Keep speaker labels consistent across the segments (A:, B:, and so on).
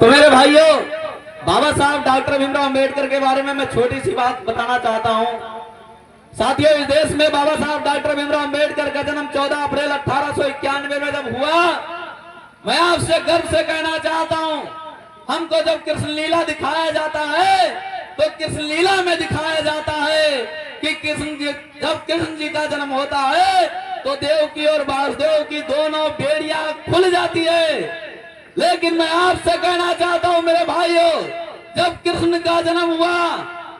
A: तो मेरे भाइयों, बाबा साहब डॉक्टर भीमराव अंबेडकर के बारे में मैं छोटी सी बात बताना चाहता हूं। साथियों, इस देश में बाबा साहब डॉक्टर भीमराव अंबेडकर का जन्म 14 अप्रैल 1891 में जब हुआ, मैं आपसे गर्व से कहना चाहता हूं, हमको जब कृष्ण लीला दिखाया जाता है तो कृष्ण लीला में दिखाया जाता है कि जब कृष्ण जी का जन्म होता है तो देवकी और वासुदेव की दोनों बेड़ियां खुल जाती है। लेकिन मैं आपसे कहना चाहता हूं मेरे भाइयों, जब कृष्ण का जन्म हुआ,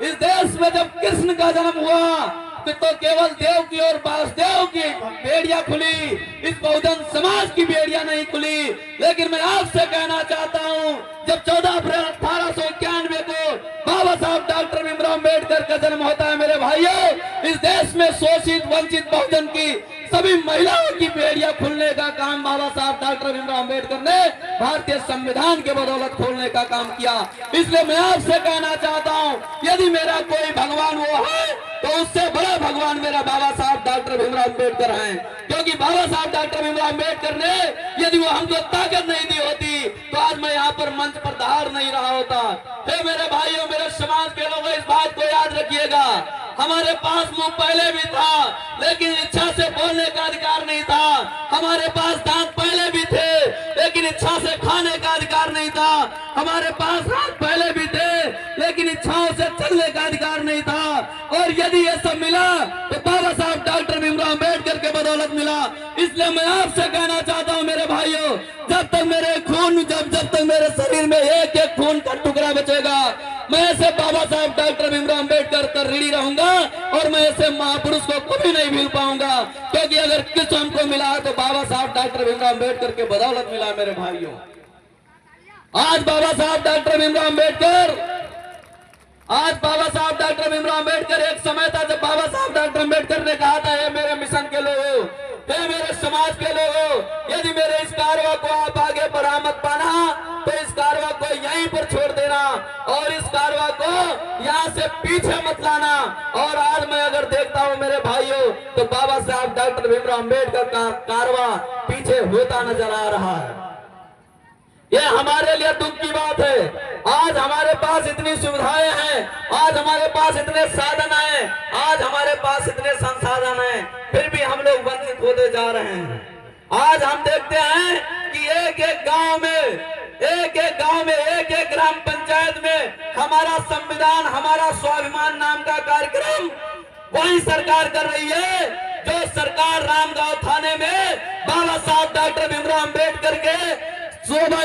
A: इस देश में जब कृष्ण का जन्म हुआ तो केवल देवकी और वासुदेव की बेड़ियां खुली, इस बहुजन समाज की बेड़ियां नहीं खुली। लेकिन मैं आपसे कहना चाहता हूं, जब 14 अप्रैल 1891 को बाबा साहब डॉक्टर भीमराव अंबेडकर का जन्म होता है मेरे भाइयों, इस देश में शोषित वंचित बहुजन की सभी महिलाओं की बेड़ियां खुलने का काम बाबा साहब डॉक्टर भीमराव अंबेडकर ने भारतीय संविधान के बदौलत खोलने का काम किया। इसलिए मैं आपसे कहना चाहता हूं, यदि मेरा कोई भगवान वो है तो उससे बड़ा भगवान मेरा बाबा साहब डॉक्टर भीमराव अंबेडकर हैं। क्योंकि बाबा साहब डॉक्टर भीमराव अंबेडकर ने यदि वो हमको ताकत नहीं दी होती तो आज मैं यहाँ पर मंच पर धार नहीं रहा होता। मेरे भाइयों, मेरे समाज के लोगों, इस बात को याद रखिएगा, हमारे पास मुंह पहले भी था लेकिन इच्छा से बोलने का अधिकार नहीं था। हमारे पास दांत पहले भी थे लेकिन इच्छा से खाने का अधिकार नहीं था। हमारे पास हाथ पहले भी थे लेकिन इच्छाओं से चलने का अधिकार नहीं था। और यदि ये सब मिला तो बाबा साहब डॉक्टर भीमराव अंबेडकर के बदौलत मिला। इसलिए मैं आपसे कहना चाहता हूं मेरे भाइयों, जब तक मेरे शरीर में एक एक खून का टुकड़ा बचेगा, मैं ऐसे बाबा साहब डॉक्टर भीमराव अंबेडकर का ऋणी रहूंगा और मैं ऐसे महापुरुष को कभी नहीं भूल पाऊंगा। क्योंकि अगर किस हमको मिला तो बाबा साहब डॉक्टर भीमराव अंबेडकर के बदौलत मिला। मेरे भाइयों, आज बाबा साहब डॉक्टर भीमराव अंबेडकर एक समय था जब बाबा साहब डॉक्टर अंबेडकर ने कहा था, हे मेरे मिशन के लोगों, हे मेरे समाज के लोगों, यदि मेरे इस कारवा को आप आगे बढ़ा मत पाना तो इस कारवा को यहीं पर छोड़ देना और इस कारवा को यहाँ से पीछे मत लाना। और आज मैं अगर देखता हूँ मेरे भाइयों तो बाबा साहब डॉक्टर भीमराव अंबेडकर का कारवा पीछे होता नजर आ रहा है। यह हमारे लिए दुख की बात है। आज हमारे पास इतनी सुविधाएं हैं, आज हमारे पास इतने साधन हैं, आज हमारे पास इतने संसाधन हैं, फिर भी हम लोग वंचित होते जा रहे हैं। आज हम देखते हैं कि एक एक गांव में एक एक ग्राम पंचायत में हमारा संविधान, हमारा स्वाभिमान नाम का कार्यक्रम वही सरकार कर रही है जो सरकार रामगांव थाने में बाबा साहब डॉक्टर भीमराव अंबेडकर के शोभा